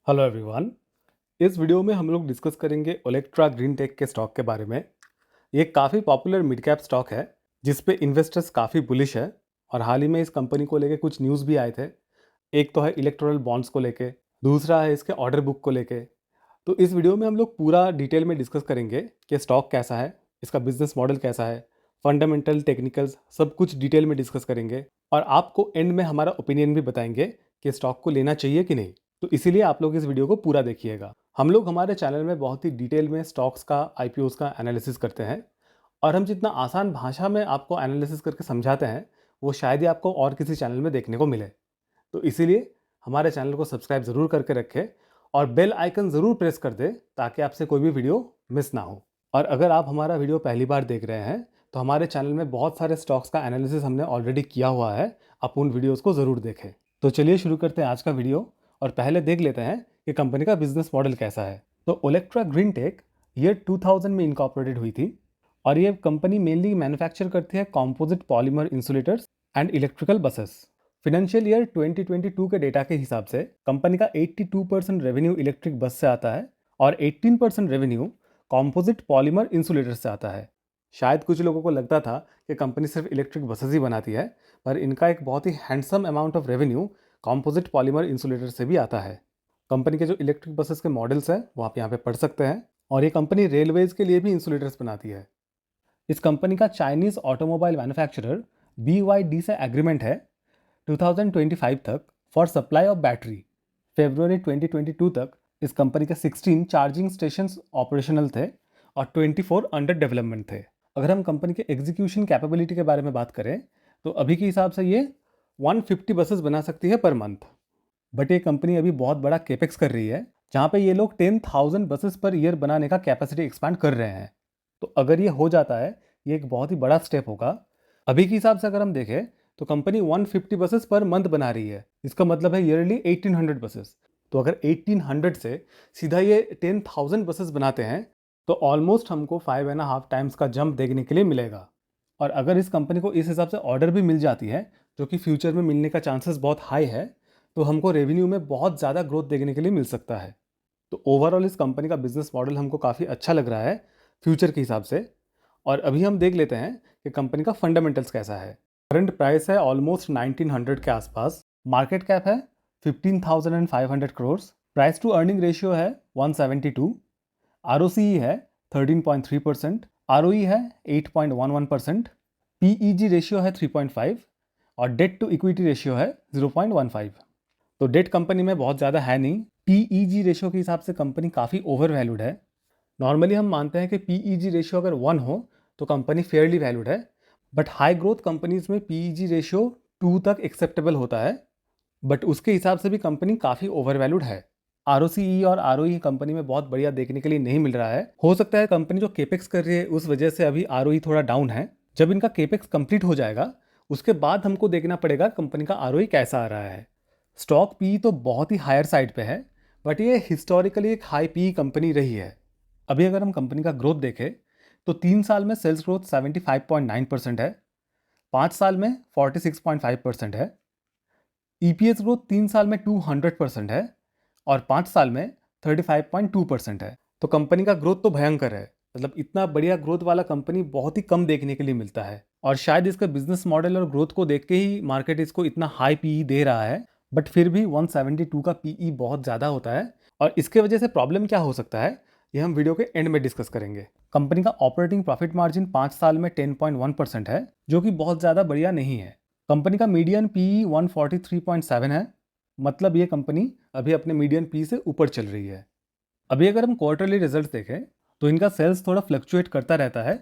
Hello everyone. इस video में हम लोग डिस्कस करेंगे ओलेक्ट्रा ग्रीन टेक के स्टॉक के बारे में। ये काफ़ी पॉपुलर मिड कैप स्टॉक है जिस पे इन्वेस्टर्स काफ़ी बुलिश है और हाल ही में इस कंपनी को लेके कुछ न्यूज़ भी आए थे। एक तो है इलेक्टोरल बॉन्ड्स को लेके, दूसरा है इसके ऑर्डर बुक को लेके। तो इस वीडियो में हम लोग पूरा डिटेल में डिस्कस करेंगे कि स्टॉक कैसा है, इसका बिजनेस मॉडल कैसा है, फंडामेंटल टेक्निकल्स सब कुछ डिटेल में डिस्कस करेंगे और आपको एंड में हमारा ओपिनियन भी बताएंगे कि स्टॉक को लेना चाहिए कि नहीं। तो इसीलिए आप लोग इस वीडियो को पूरा देखिएगा। हम लोग हमारे चैनल में बहुत ही डिटेल में स्टॉक्स का आईपीओस का एनालिसिस करते हैं और हम जितना आसान भाषा में आपको एनालिसिस करके समझाते हैं वो शायद ही आपको और किसी चैनल में देखने को मिले। तो इसीलिए हमारे चैनल को सब्सक्राइब ज़रूर करके रखें और बेल आइकन ज़रूर प्रेस कर दें ताकि आपसे कोई भी वीडियो मिस ना हो। और अगर आप हमारा वीडियो पहली बार देख रहे हैं तो हमारे चैनल में बहुत सारे स्टॉक्स का एनालिसिस हमने ऑलरेडी किया हुआ है, आप उन वीडियोस को ज़रूर देखें। तो चलिए शुरू करते हैं आज का वीडियो और पहले देख लेते हैं कि कंपनी का बिजनेस मॉडल कैसा है। तो ओलेक्ट्रा ग्रीन टेक ईयर 2000 में इनकॉर्पोरेटेड हुई थी और ये कंपनी मेनली मैन्युफैक्चर करती है composite polymer insulators and electrical buses. Financial year 2022 के डेटा के हिसाब से कंपनी का 82% रेवेन्यू इलेक्ट्रिक बस से आता है और 18% रेवेन्यू कॉम्पोजिट पॉलीमर इंसुलेटर से आता है। शायद कुछ लोगों को लगता था कि कंपनी सिर्फ इलेक्ट्रिक बसेस ही बनाती है, पर इनका एक बहुत ही handsome amount of revenue composite polymer insulator से भी आता है। कंपनी के जो इलेक्ट्रिक बसेस के मॉडल्स हैं वो आप यहाँ पे पढ़ सकते हैं और ये कंपनी रेलवेज के लिए भी इंसुलेटर्स बनाती है। इस कंपनी का चाइनीज ऑटोमोबाइल मैन्युफैक्चरर BYD से एग्रीमेंट है 2025 तक फॉर सप्लाई ऑफ बैटरी। फरवरी 2022 तक इस कंपनी के 16 चार्जिंग स्टेशंस ऑपरेशनल थे और 24 अंडर डेवलपमेंट थे। अगर हम कंपनी के एग्जीक्यूशन कैपेबिलिटी के बारे में बात करें तो अभी के हिसाब से ये 150 बसेस बना सकती है पर मंथ। बट ये कंपनी अभी बहुत बड़ा केपेक्स कर रही है जहाँ पे ये लोग 10,000 बसेस पर ईयर बनाने का कैपेसिटी एक्सपांड कर रहे हैं। तो अगर ये हो जाता है ये एक बहुत ही बड़ा स्टेप होगा। अभी के हिसाब से अगर हम देखें तो कंपनी 150 बसेस पर मंथ बना रही है, इसका मतलब है ईयरली 1800 बसेस। तो अगर 1800 से सीधा ये 10,000 बसेस बनाते हैं तो ऑलमोस्ट हमको 5.5 टाइम्स का जंप देखने के लिए मिलेगा। और अगर इस कंपनी को इस हिसाब से ऑर्डर भी मिल जाती है जो कि फ्यूचर में मिलने का चांसेस बहुत हाई है, तो हमको रेवेन्यू में बहुत ज़्यादा ग्रोथ देखने के लिए मिल सकता है। तो ओवरऑल इस कंपनी का बिजनेस मॉडल हमको काफ़ी अच्छा लग रहा है फ्यूचर के हिसाब से। और अभी हम देख लेते हैं कि कंपनी का फंडामेंटल्स कैसा है। करंट प्राइस है ऑलमोस्ट 1900 के आसपास, मार्केट कैप है 15,500 crore, price to earning ratio है 172, ROCE है 13.3%, ROE है 8.11%, PEG रेशियो है 3.5 और डेट टू इक्विटी रेशियो है 0.15। तो डेट कंपनी में बहुत ज़्यादा है नहीं। PEG रेशियो के हिसाब से कंपनी काफ़ी ओवर वैल्यूड है। नॉर्मली हम मानते हैं कि PEG रेशियो अगर 1 हो तो कंपनी फेयरली वैल्यूड है, बट हाई ग्रोथ कंपनीज में PEG रेशियो 2 तक एक्सेप्टेबल होता है, बट उसके हिसाब से भी कंपनी काफ़ी ओवर वैल्यूड है। ROCE और ROE कंपनी में बहुत बढ़िया देखने के लिए नहीं मिल रहा है। हो सकता है कंपनी जो केपेक्स कर रही है उस वजह से अभी ROE थोड़ा डाउन है। जब इनका केपेक्स कंप्लीट हो जाएगा उसके बाद हमको देखना पड़ेगा कंपनी का ROE कैसा आ रहा है। स्टॉक PE तो बहुत ही हायर साइड पे है, बट ये हिस्टोरिकली एक हाई PE कंपनी रही है। अभी अगर हम कंपनी का ग्रोथ देखें तो 3 साल में सेल्स ग्रोथ 75.9% है, 5 साल में 46.5% है, EPS ग्रोथ 3 साल में 200% है और 5 साल में 35.2% है। तो कंपनी का ग्रोथ तो भयंकर है, मतलब इतना बढ़िया ग्रोथ वाला कंपनी बहुत ही कम देखने के लिए मिलता है और शायद इसका बिजनेस मॉडल और ग्रोथ को देख के ही मार्केट इसको इतना हाई PE दे रहा है। बट फिर भी 172 का PE बहुत ज़्यादा होता है और इसके वजह से प्रॉब्लम क्या हो सकता है ये हम वीडियो के एंड में डिस्कस करेंगे। कंपनी का ऑपरेटिंग प्रॉफिट मार्जिन 5 साल में 10.1% है जो कि बहुत ज़्यादा बढ़िया नहीं है। कंपनी का मीडियन PE 143.7 है, मतलब ये कंपनी अभी अपने मीडियन PE से ऊपर चल रही है। अभी अगर हम क्वार्टरली रिजल्ट देखें तो इनका सेल्स थोड़ा फ्लक्चुएट करता रहता है,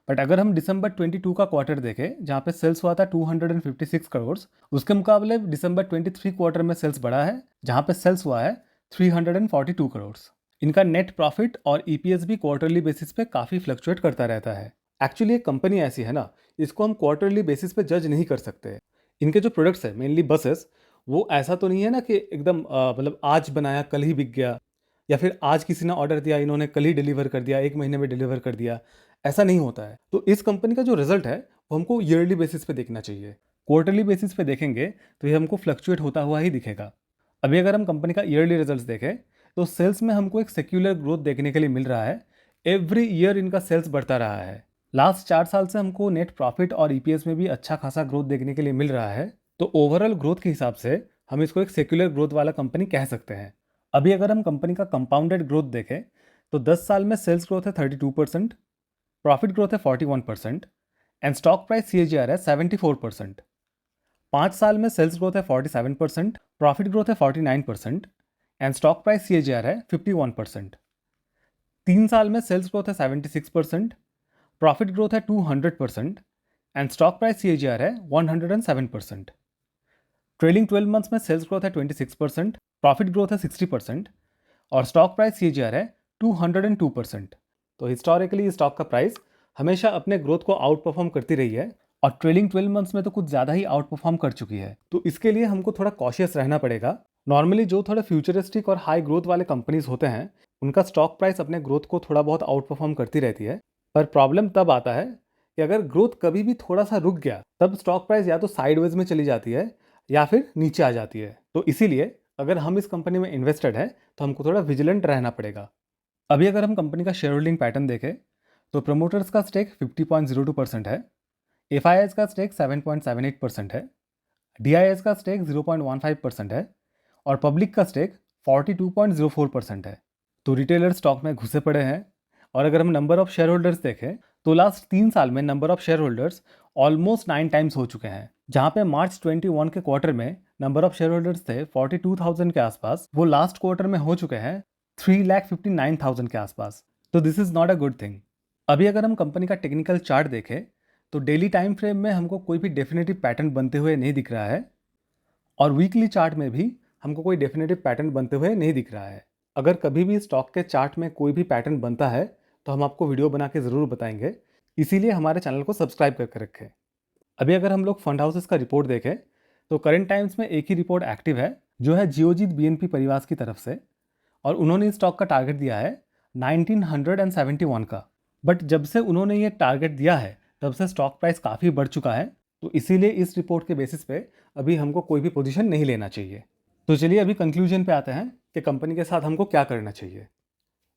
बट अगर हम दिसंबर 22 का क्वार्टर देखें जहाँ पे सेल्स हुआ था 256 करोड़, उसके मुकाबले दिसंबर 23 क्वार्टर में सेल्स बढ़ा है जहाँ पे सेल्स हुआ है 342 करोड़। इनका नेट प्रॉफिट और EPS भी क्वार्टरली बेसिस पे काफ़ी फ्लक्चुएट करता रहता है। एक्चुअली एक कंपनी ऐसी है ना, इसको हम क्वार्टरली बेसिस पे जज नहीं कर सकते। इनके जो प्रोडक्ट्स है मेनली बसेस, वो ऐसा तो नहीं है ना कि एकदम मतलब आज बनाया कल ही बिक गया, या फिर आज किसी ने ऑर्डर दिया इन्होंने कल ही डिलीवर कर दिया, 1 महीने में डिलीवर कर दिया, ऐसा नहीं होता है। तो इस कंपनी का जो रिजल्ट है वो हमको ईयरली बेसिस पे देखना चाहिए। क्वार्टरली बेसिस पे देखेंगे तो ये हमको फ्लक्चुएट होता हुआ ही दिखेगा। अभी अगर हम कंपनी का ईयरली रिजल्ट्स देखें तो सेल्स में हमको एक सेक्युलर ग्रोथ देखने के लिए मिल रहा है। एवरी ईयर इनका सेल्स बढ़ता रहा है। लास्ट 4 साल से हमको नेट प्रॉफिट और ईपीएस में भी अच्छा खासा ग्रोथ देखने के लिए मिल रहा है। तो ओवरऑल ग्रोथ के हिसाब से हम इसको एक सेक्युलर ग्रोथ वाला कंपनी कह सकते हैं। अभी अगर हम कंपनी का कंपाउंडेड ग्रोथ देखें तो 10 साल में सेल्स ग्रोथ है 32%, प्रॉफिट ग्रोथ है 41% एंड स्टॉक प्राइस सीएजीआर है 74%। 5 साल में सेल्स ग्रोथ है 47%, प्रॉफिट ग्रोथ है 49% एंड स्टॉक प्राइस सीएजीआर है 51%। 3 साल में सेल्स ग्रोथ है 76%, प्रॉफिट ग्रोथ है 200% एंड स्टॉक प्राइस सीएजीआर है 107%। ट्रेलिंग 12 मंथ्स में सेल्स ग्रोथ है 26%, प्रॉफिट ग्रोथ है 60% और स्टॉक प्राइस सीएजीआर है 202%। तो हिस्टोरिकली स्टॉक का प्राइस हमेशा अपने ग्रोथ को आउट परफॉर्म करती रही है और ट्रेलिंग 12 मंथ्स में तो कुछ ज़्यादा ही आउट परफॉर्म कर चुकी है। तो इसके लिए हमको थोड़ा कॉशियस रहना पड़ेगा। नॉर्मली जो थोड़े फ्यूचरिस्टिक और हाई ग्रोथ वाले कंपनीज होते हैं उनका स्टॉक प्राइस अपने ग्रोथ को थोड़ा बहुत आउट परफॉर्म करती रहती है। पर प्रॉब्लम तब आता है कि अगर ग्रोथ कभी भी थोड़ा सा रुक गया तब स्टॉक प्राइस या तो साइडवेज में चली जाती है या फिर नीचे आ जाती है। तो इसीलिए अगर हम इस कंपनी में इन्वेस्टेड है तो हमको थोड़ा विजिलेंट रहना पड़ेगा। अभी अगर हम कंपनी का शेयर होल्डिंग पैटर्न देखें तो प्रमोटर्स का स्टेक 50.02% है, एफआईआईज का स्टेक 7.78% है, डीआईएस का स्टेक 0.15% है और पब्लिक का स्टेक 42.04% है। तो रिटेलर स्टॉक में घुसे पड़े हैं। और अगर हम नंबर ऑफ शेयर होल्डर्स देखें तो लास्ट 3 साल में number of share holders almost 9 times हो चुके हैं। जहां पे मार्च 21 के क्वार्टर में नंबर ऑफ शेयर होल्डर्स थे 42,000 के आसपास, वो लास्ट क्वार्टर में हो चुके हैं 3,59,000 के आसपास। तो this is not a good thing. अभी अगर हम कंपनी का टेक्निकल चार्ट देखें तो डेली टाइम फ्रेम में हमको कोई भी डेफिनेटिव पैटर्न बनते हुए नहीं दिख रहा है और वीकली चार्ट में भी हमको कोई डेफिनेटिव पैटर्न बनते हुए नहीं दिख रहा है। अगर कभी भी स्टॉक के चार्ट में कोई भी पैटर्न बनता है तो हम आपको वीडियो बना के ज़रूर बताएंगे, इसीलिए हमारे चैनल को सब्सक्राइब करके रखें। अभी अगर हम लोग फंड हाउसेस का रिपोर्ट देखें तो करंट टाइम्स में एक ही रिपोर्ट एक्टिव है जो है जियोजीत बीएनपी परिवार की तरफ से और उन्होंने इस स्टॉक का टारगेट दिया है 1971 का। बट जब से उन्होंने ये टारगेट दिया है तब से स्टॉक प्राइस काफ़ी बढ़ चुका है। तो इसीलिए इस रिपोर्ट के बेसिस पे अभी हमको कोई भी पोजीशन नहीं लेना चाहिए। तो चलिए अभी कंक्लूजन पे आते हैं कि कंपनी के साथ हमको क्या करना चाहिए।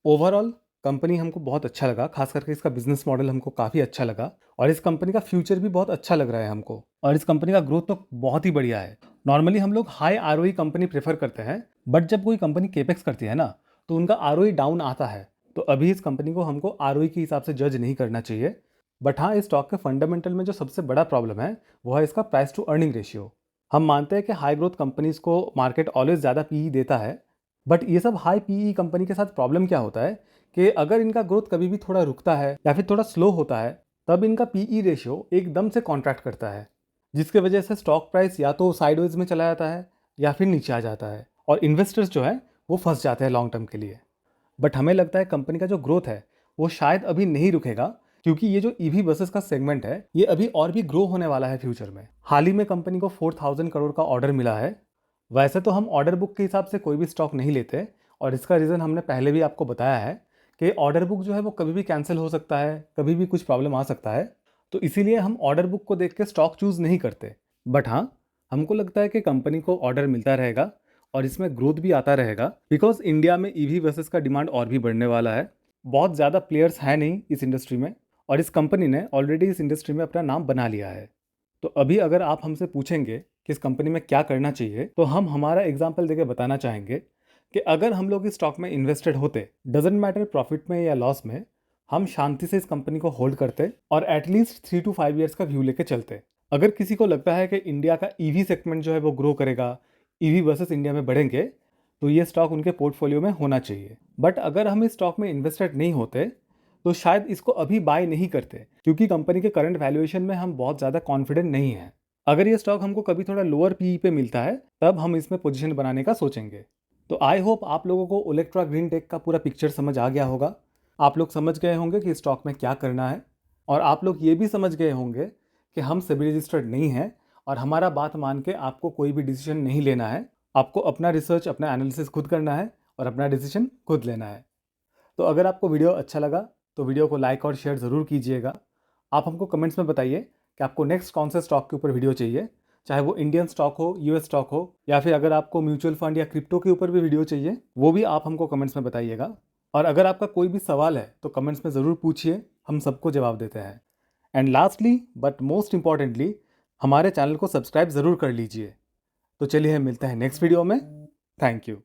ओवरऑल कंपनी हमको बहुत अच्छा लगा, खास करके इसका बिजनेस मॉडल हमको काफ़ी अच्छा लगा और इस कंपनी का फ्यूचर भी बहुत अच्छा लग रहा है हमको। और इस कंपनी का ग्रोथ तो बहुत ही बढ़िया है। नॉर्मली हम लोग हाई आरओई कंपनी प्रेफर करते हैं, बट जब कोई कंपनी केपेक्स करती है ना तो उनका आरओई डाउन आता है। तो अभी इस कंपनी को हमको आरओई के हिसाब से जज नहीं करना चाहिए। बट हाँ, इस स्टॉक के फंडामेंटल में जो सबसे बड़ा प्रॉब्लम है वो है इसका प्राइस टू अर्निंग रेशियो। हम मानते हैं कि हाई ग्रोथ कंपनीज को मार्केट ऑलवेज ज़्यादा पीई देता है, बट ये सब हाई पीई कंपनी के साथ प्रॉब्लम क्या होता है कि अगर इनका ग्रोथ कभी भी थोड़ा रुकता है या फिर थोड़ा स्लो होता है तब इनका पीई रेशियो एकदम से कॉन्ट्रैक्ट करता है, जिसके वजह से स्टॉक प्राइस या तो साइडवेज में चला जाता है या फिर नीचे आ जाता है और इन्वेस्टर्स जो है वो फंस जाते हैं लॉन्ग टर्म के लिए। बट हमें लगता है कंपनी का जो ग्रोथ है वो शायद अभी नहीं रुकेगा, क्योंकि ये जो ईवी बसेस का सेगमेंट है ये अभी और भी ग्रो होने वाला है फ्यूचर में। हाल ही में कंपनी को 4,000 करोड़ का ऑर्डर मिला है। वैसे तो हम ऑर्डर बुक के हिसाब से कोई भी स्टॉक नहीं लेते और इसका रीज़न हमने पहले भी आपको बताया है कि ऑर्डर बुक जो है वो कभी भी कैंसिल हो सकता है, कभी भी कुछ प्रॉब्लम आ सकता है। तो इसीलिए हम ऑर्डर बुक को देख के स्टॉक चूज़ नहीं करते। बट हाँ, हमको लगता है कि कंपनी को ऑर्डर मिलता रहेगा और इसमें ग्रोथ भी आता रहेगा, बिकॉज इंडिया में ईवी बसेस का डिमांड और भी बढ़ने वाला है। बहुत ज़्यादा प्लेयर्स हैं नहीं इस इंडस्ट्री में और इस कंपनी ने ऑलरेडी इस इंडस्ट्री में अपना नाम बना लिया है। तो अभी अगर आप हमसे पूछेंगे कि इस कंपनी में क्या करना चाहिए तो हम हमारा एग्जाम्पल देके बताना चाहेंगे कि अगर हम लोग इस स्टॉक में इन्वेस्टेड होते, डजेंट मैटर प्रॉफिट में या लॉस में, हम शांति से इस कंपनी को होल्ड करते और एटलीस्ट 3 to 5 ईयर्स का व्यू लेके चलते। अगर किसी को लगता है कि इंडिया का ईवी सेगमेंट जो है वो ग्रो करेगा, ईवी बसेस इंडिया में बढ़ेंगे, तो ये स्टॉक उनके पोर्टफोलियो में होना चाहिए। बट अगर हम इस स्टॉक में इन्वेस्टेड नहीं होते तो शायद इसको अभी बाय नहीं करते, क्योंकि कंपनी के करंट वैल्यूएशन में हम बहुत ज़्यादा कॉन्फिडेंट नहीं हैं। अगर ये स्टॉक हमको कभी थोड़ा लोअर पीई पे मिलता है तब हम इसमें पोजीशन बनाने का सोचेंगे। तो आई होप आप लोगों को ओलेक्ट्रा ग्रीन टेक का पूरा पिक्चर समझ आ गया होगा। आप लोग समझ गए होंगे कि स्टॉक में क्या करना है और आप लोग ये भी समझ गए होंगे कि हम सेबी रजिस्टर्ड नहीं हैं और हमारा बात मान के आपको कोई भी डिसीजन नहीं लेना है। आपको अपना रिसर्च, अपना एनालिसिस खुद करना है और अपना डिसीजन खुद लेना है। तो अगर आपको वीडियो अच्छा लगा तो वीडियो को लाइक और शेयर ज़रूर कीजिएगा। आप हमको कमेंट्स में बताइए कि आपको नेक्स्ट कौन से स्टॉक के ऊपर वीडियो चाहिए, चाहे वो इंडियन स्टॉक हो, यूएस स्टॉक हो, या फिर अगर आपको म्यूचुअल फंड या क्रिप्टो के ऊपर भी वीडियो चाहिए, वो भी आप हमको कमेंट्स में बताइएगा। और अगर आपका कोई भी सवाल है तो कमेंट्स में ज़रूर पूछिए, हम सबको जवाब देते हैं। And lastly but most importantly, हमारे चैनल को सब्सक्राइब ज़रूर कर लीजिए। तो चलिए मिलते हैं नेक्स्ट वीडियो में। Thank you.